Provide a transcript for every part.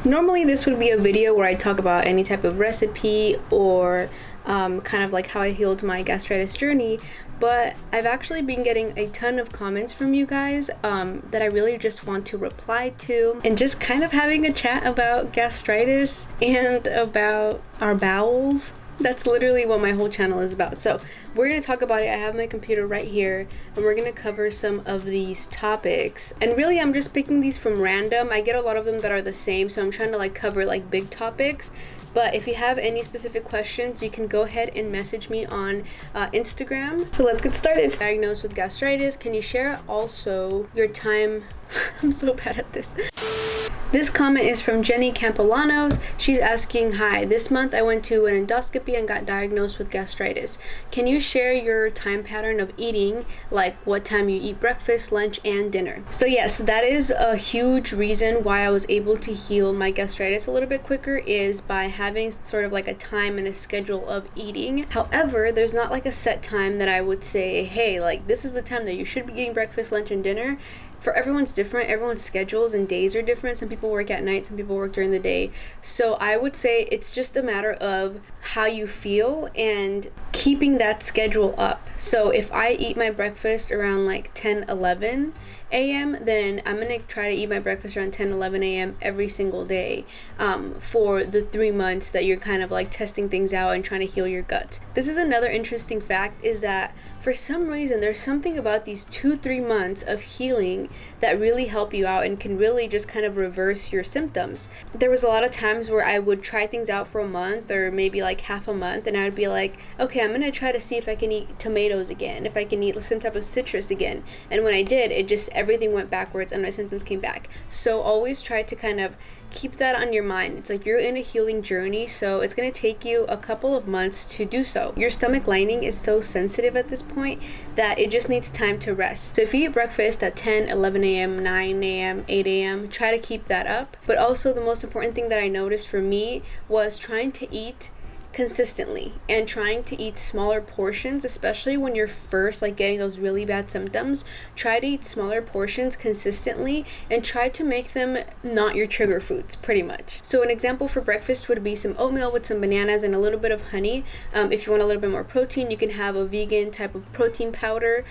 Normally this would be a video where I talk about any type of recipe or kind of like how I healed my gastritis journey, but I've actually been getting a ton of comments from you guys that I really just want to reply to, and just kind of having a chat about gastritis and about our bowels. That's literally what my whole channel is about. So we're going to talk about it. I have my computer right here and we're going to cover some of these topics. And really I'm just picking these from random. I get a lot of them that are the same, so I'm trying to like cover like big topics. But if you have any specific questions, you can go ahead and message me on Instagram. So let's get started. Diagnosed with gastritis. Can you share also your time? I'm so bad at this. This comment is from Jenny Campolanos. She's asking, hi, this month I went to an endoscopy and got diagnosed with gastritis. Can you share your time pattern of eating, like what time you eat breakfast, lunch, and dinner? So yes, that is a huge reason why I was able to heal my gastritis a little bit quicker, is by having sort of like a time and a schedule of eating. However, there's not like a set time that I would say, hey, like this is the time that you should be eating breakfast, lunch, and dinner. For everyone's different. Everyone's schedules and days are different. Some people work at night, some people work during the day. So I would say it's just a matter of how you feel and keeping that schedule up. So if I eat my breakfast around like 10-11 a.m., then I'm gonna try to eat my breakfast around 10-11 a.m. every single day for the 3 months that you're kind of like testing things out and trying to heal your gut. This is another interesting fact, is that for some reason there's something about these 2-3 months of healing that really help you out and can really just kind of reverse your symptoms. There was a lot of times where I would try things out for a month or maybe like half a month, and I would be like, okay, I'm gonna try to see if I can eat tomatoes again, if I can eat some type of citrus again. And when I did, it just everything went backwards and my symptoms came back. So always try to kind of keep that on your mind. It's like you're in a healing journey, so it's going to take you a couple of months to do so. Your stomach lining is so sensitive at this point that it just needs time to rest. So if you eat breakfast at 10-11 a.m., 9 a.m., 8 a.m., try to keep that up. But also the most important thing that I noticed for me was trying to eat consistently and trying to eat smaller portions, especially when you're first like getting those really bad symptoms. Try to eat smaller portions consistently and try to make them not your trigger foods, pretty much. So an example for breakfast would be some oatmeal with some bananas and a little bit of honey. If you want a little bit more protein, you can have a vegan type of protein powder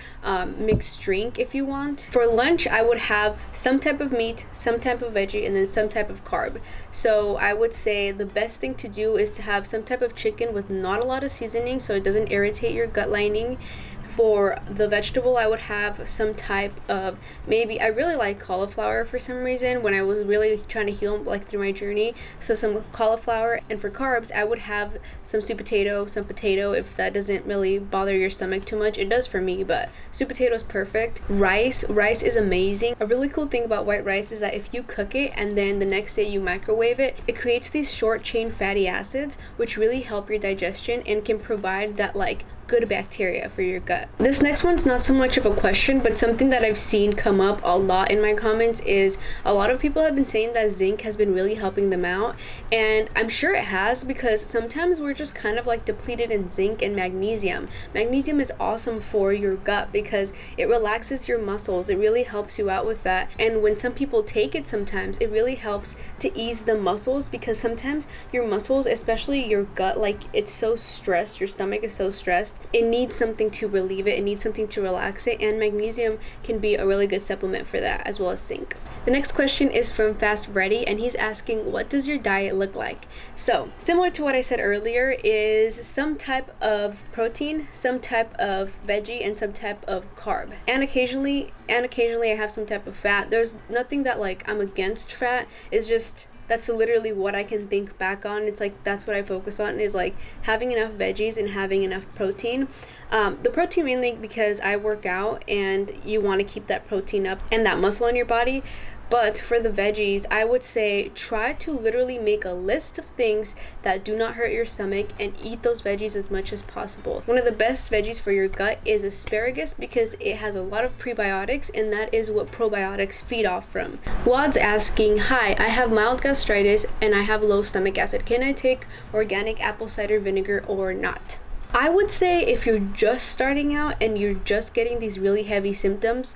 mixed drink if you want. For lunch, I would have some type of meat, some type of veggie, and then some type of carb. So I would say the best thing to do is to have some type of chicken with not a lot of seasoning so it doesn't irritate your gut lining. For the vegetable, I would have some type of, maybe, I really like cauliflower for some reason when I was really trying to heal like through my journey, so some cauliflower. And for carbs, I would have some sweet potato, some potato, if that doesn't really bother your stomach too much. It does for me, but sweet potato is perfect. Rice is amazing. A really cool thing about white rice is that if you cook it and then the next day you microwave it, it creates these short chain fatty acids which really help your digestion and can provide that like good bacteria for your gut. This next one's not so much of a question, but something that I've seen come up a lot in my comments is a lot of people have been saying that zinc has been really helping them out, and I'm sure it has, because sometimes we're just kind of like depleted in zinc and magnesium. Magnesium is awesome for your gut because it relaxes your muscles. It really helps you out with that, and when some people take it, sometimes it really helps to ease the muscles, because sometimes your muscles, especially your gut, like it's so stressed, your stomach is so stressed, it needs something to relieve it, it needs something to relax it, and magnesium can be a really good supplement for that, as well as zinc. The next question is from Fast Ready, and he's asking, what does your diet look like? So similar to what I said earlier, is some type of protein, some type of veggie, and some type of carb, and occasionally I have some type of fat. There's nothing that like I'm against fat, it's just that's literally what I can think back on. It's like that's what I focus on, is like having enough veggies and having enough protein. The protein mainly because I work out and you want to keep that protein up and that muscle in your body. But for the veggies, I would say try to literally make a list of things that do not hurt your stomach and eat those veggies as much as possible. One of the best veggies for your gut is asparagus because it has a lot of prebiotics, and that is what probiotics feed off from. Wad's asking, hi, I have mild gastritis and I have low stomach acid. Can I take organic apple cider vinegar or not? I would say if you're just starting out and you're just getting these really heavy symptoms,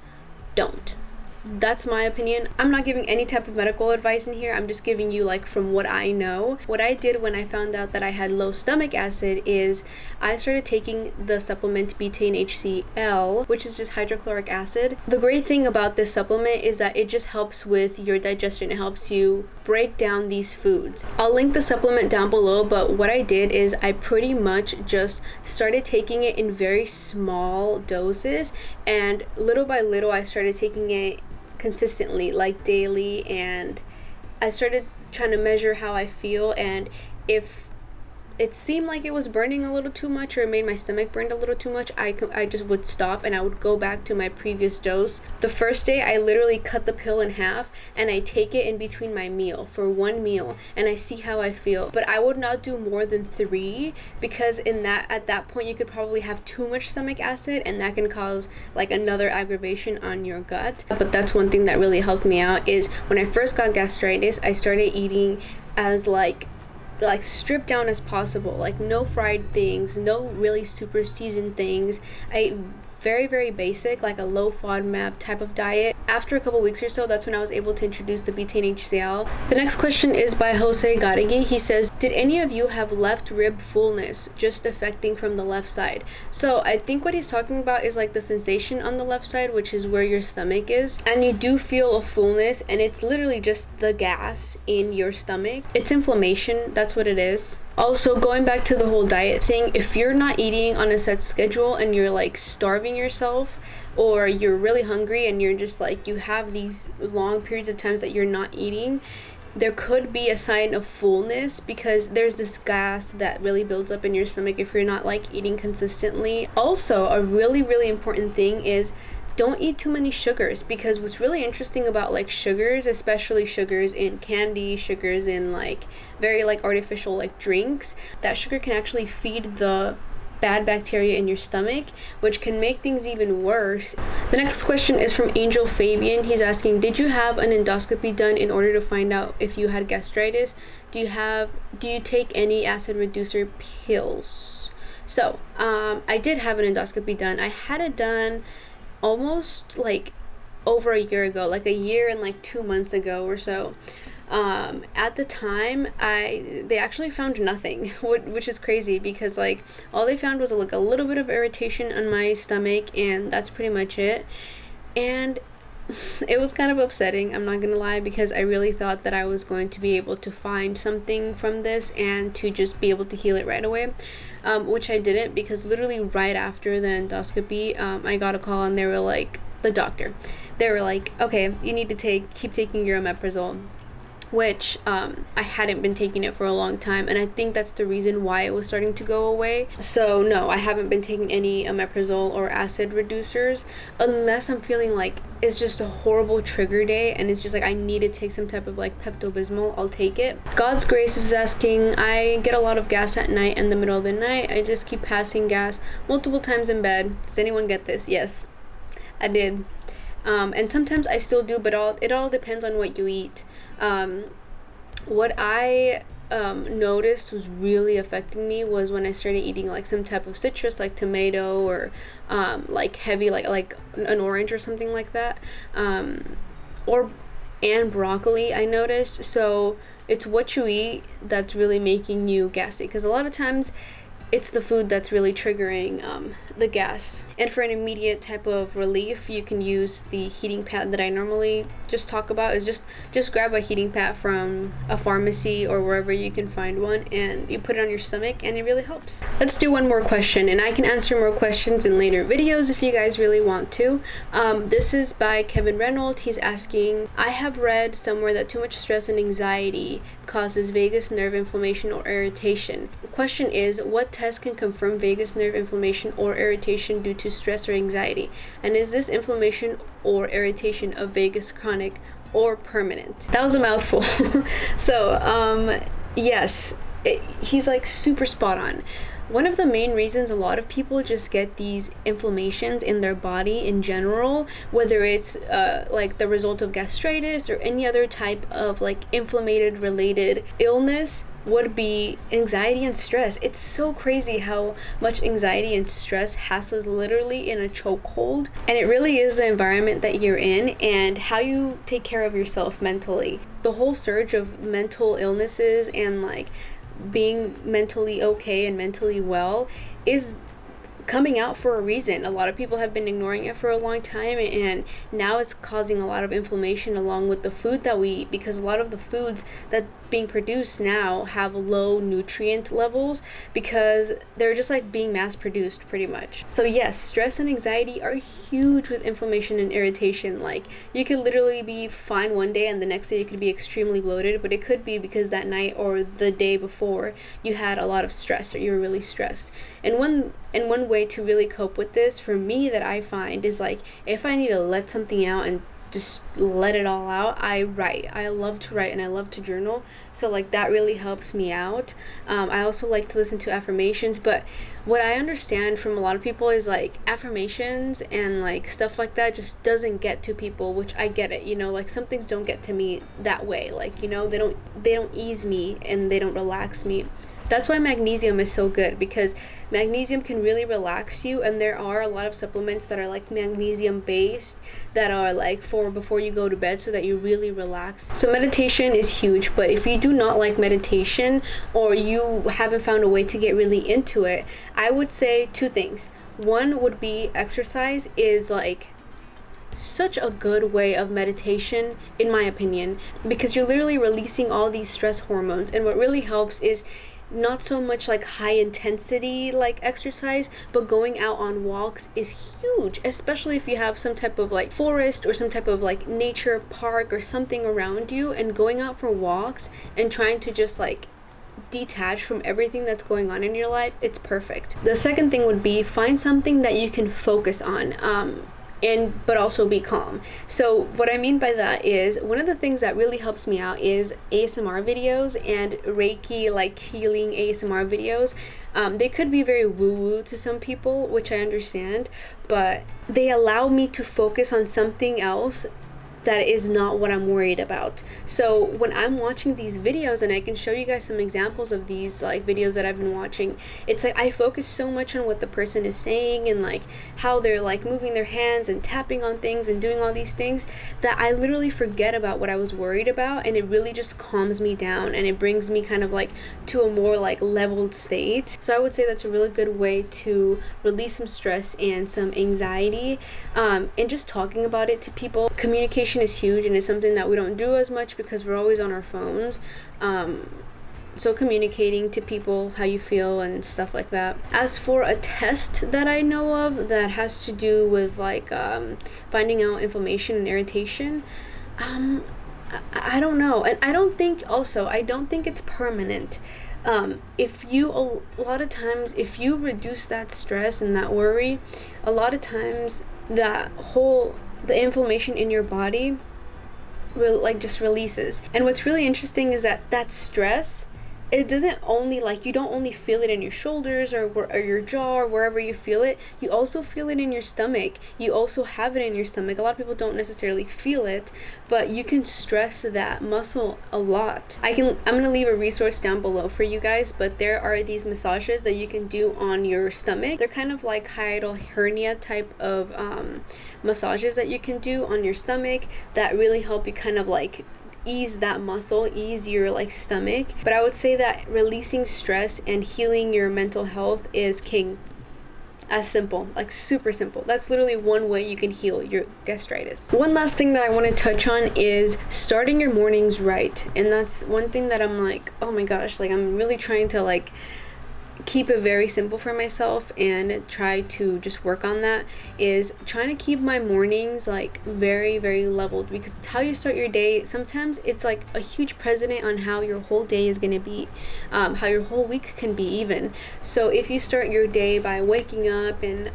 don't. That's my opinion. I'm not giving any type of medical advice in here. I'm just giving you like from what I know. What I did when I found out that I had low stomach acid is I started taking the supplement betaine HCl, which is just hydrochloric acid. The great thing about this supplement is that it just helps with your digestion. It helps you break down these foods. I'll link the supplement down below, but what I did is I pretty much just started taking it in very small doses, and little by little I started taking it consistently, like daily, and I started trying to measure how I feel, and if it seemed like it was burning a little too much or it made my stomach burn a little too much, I just would stop and I would go back to my previous dose. The first day I literally cut the pill in half and I take it in between my meal for one meal and I see how I feel. But I would not do more than 3, because at that point you could probably have too much stomach acid and that can cause like another aggravation on your gut. But that's one thing that really helped me out is when I first got gastritis, I started eating as like stripped down as possible, like no fried things, no really super seasoned things. I ate very, very basic, like a low FODMAP type of diet. After a couple weeks or so, that's when I was able to introduce the betaine HCl. The next question is by Jose Garigui. He says, did any of you have left rib fullness just affecting from the left side? So I think what he's talking about is like the sensation on the left side, which is where your stomach is, and you do feel a fullness, and it's literally just the gas in your stomach. It's inflammation, that's what it is. Also, going back to the whole diet thing, if you're not eating on a set schedule and you're like starving yourself, or you're really hungry and you're just like, you have these long periods of times that you're not eating, there could be a sign of fullness, because there's this gas that really builds up in your stomach if you're not like eating consistently. Also, a really, really important thing is don't eat too many sugars, because what's really interesting about like sugars, especially sugars in candy, sugars in like very like artificial like drinks, that sugar can actually feed the bad bacteria in your stomach, which can make things even worse. The next question is from Angel Fabian. He's asking, did you have an endoscopy done in order to find out if you had gastritis? Do you take any acid reducer pills? So I did have an endoscopy done. I had it done almost like over a year ago, like a year and like 2 months ago or so. At the time, they actually found nothing, which is crazy, because like all they found was like a little bit of irritation on my stomach, and that's pretty much it. And it was kind of upsetting, I'm not gonna lie, because I really thought that I was going to be able to find something from this and to just be able to heal it right away, which I didn't, because literally right after the endoscopy, I got a call and they were like, the doctor, they were like, okay, you need to keep taking your omeprazole, which I hadn't been taking it for a long time, and I think that's the reason why it was starting to go away. So no, I haven't been taking any omeprazole or acid reducers unless I'm feeling like it's just a horrible trigger day and it's just like I need to take some type of like Pepto-Bismol. I'll take it. God's Grace is asking, I get a lot of gas at night in the middle of the night. I just keep passing gas multiple times in bed. Does anyone get this? Yes, I did. And sometimes I still do, but it all depends on what you eat. What I noticed was really affecting me was when I started eating like some type of citrus, like tomato, or like heavy, like an orange or something like that, and broccoli, I noticed. So it's what you eat that's really making you gassy, because a lot of times it's the food that's really triggering the gas. And for an immediate type of relief, you can use the heating pad that I normally just talk about. Is just grab a heating pad from a pharmacy or wherever you can find one, and you put it on your stomach, and it really helps. Let's do one more question, and I can answer more questions in later videos if you guys really want to. This is by Kevin Reynolds. He's asking, I have read somewhere that too much stress and anxiety causes vagus nerve inflammation or irritation. The question is, what test can confirm vagus nerve inflammation or irritation due to stress or anxiety? And is this inflammation or irritation of vagus chronic or permanent? That was a mouthful. So, yes, he's like super spot on. One of the main reasons a lot of people just get these inflammations in their body in general, whether it's like the result of gastritis or any other type of like inflammation related illness, would be anxiety and stress. It's so crazy how much anxiety and stress has us literally in a chokehold, and it really is the environment that you're in and how you take care of yourself mentally. The whole surge of mental illnesses and like being mentally okay and mentally well is coming out for a reason. A lot of people have been ignoring it for a long time, and now it's causing a lot of inflammation along with the food that we eat, because a lot of the foods that being produced now have low nutrient levels because they're just like being mass produced pretty much. So yes, stress and anxiety are huge with inflammation and irritation. Like you could literally be fine one day and the next day you could be extremely bloated, but it could be because that night or the day before you had a lot of stress or you were really stressed. And one way to really cope with this for me that I find is like, if I need to let something out and just let it all out, I write. I love to write and I love to journal, so like that really helps me out. I also like to listen to affirmations, but what I understand from a lot of people is like affirmations and like stuff like that just doesn't get to people, which I get it, you know, like some things don't get to me that way, like, you know, they don't ease me and they don't relax me. That's why magnesium is so good, because magnesium can really relax you, and there are a lot of supplements that are like magnesium based that are like for before you go to bed so that you really relax. So meditation is huge, but if you do not like meditation or you haven't found a way to get really into it, I would say two things. One would be exercise is like such a good way of meditation in my opinion, because you're literally releasing all these stress hormones, and what really helps is not so much like high intensity like exercise, but going out on walks is huge, especially if you have some type of like forest or some type of like nature park or something around you, and going out for walks and trying to just like detach from everything that's going on in your life, it's perfect. The second thing would be find something that you can focus on, but also be calm. So what I mean by that is, one of the things that really helps me out is ASMR videos and Reiki, like healing ASMR videos. They could be very woo-woo to some people, which I understand, but they allow me to focus on something else that is not what I'm worried about. So when I'm watching these videos, and I can show you guys some examples of these like videos that I've been watching, it's like I focus so much on what the person is saying and like how they're like moving their hands and tapping on things and doing all these things, that I literally forget about what I was worried about, and it really just calms me down and it brings me kind of like to a more like leveled state. So I would say that's a really good way to release some stress and some anxiety, and just talking about it to people. Communication is huge, and it's something that we don't do as much because we're always on our phones. So communicating to people how you feel and stuff like that. As for a test that I know of that has to do with like finding out inflammation and irritation, I don't know, and I don't think it's permanent. If you a lot of times, if you reduce that stress and that worry, a lot of times the inflammation in your body just releases. And what's really interesting is that stress, it doesn't only like, you don't only feel it in your shoulders or your jaw or wherever you feel it, you also feel it in your stomach. You also have it in your stomach. A lot of people don't necessarily feel it, but you can stress that muscle a lot. I'm gonna leave a resource down below for you guys, but there are these massages that you can do on your stomach. They're kind of like hiatal hernia type of massages that you can do on your stomach that really help you kind of like ease that muscle, ease your like stomach. But I would say that releasing stress and healing your mental health is king. As simple, like super simple. That's literally one way you can heal your gastritis. One last thing that I want to touch on is starting your mornings right. And that's one thing that I'm like, oh my gosh, like I'm really trying to like keep it very simple for myself and try to just work on that, is trying to keep my mornings like very, very leveled, because it's how you start your day. Sometimes it's like a huge precedent on how your whole day is going to be, how your whole week can be even. So if you start your day by waking up and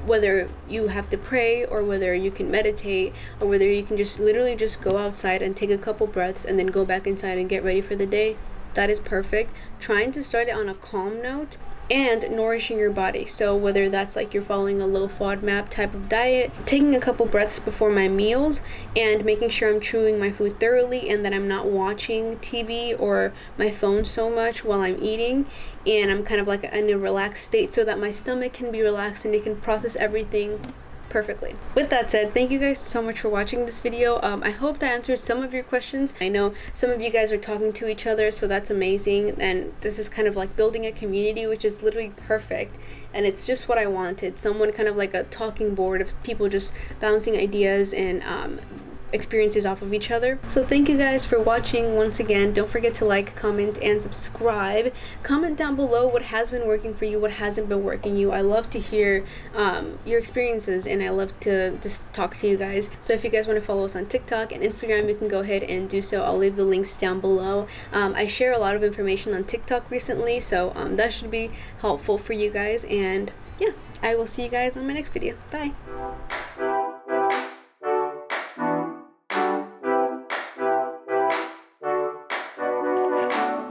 whether you have to pray or whether you can meditate or whether you can just literally just go outside and take a couple breaths and then go back inside and get ready for the day, that is perfect. Trying to start it on a calm note and nourishing your body. So whether that's like you're following a low FODMAP type of diet, taking a couple breaths before my meals, and making sure I'm chewing my food thoroughly and that I'm not watching TV or my phone so much while I'm eating, and I'm kind of like in a relaxed state so that my stomach can be relaxed and it can process everything perfectly. With that said, thank you guys so much for watching this video. I hope that answered some of your questions. I know some of you guys are talking to each other, so that's amazing, and this is kind of like building a community, which is literally perfect, and it's just what I wanted. Someone kind of like a talking board of people just bouncing ideas and experiences off of each other. So thank you guys for watching once again. Don't forget to like, comment, and subscribe. Comment down below what has been working for you, what hasn't been working you. I love to hear your experiences, and I love to just talk to you guys. So if you guys want to follow us on TikTok and Instagram, you can go ahead and do so. I'll leave the links down below. I share a lot of information on TikTok recently, so that should be helpful for you guys. And yeah, I will see you guys on my next video. Bye.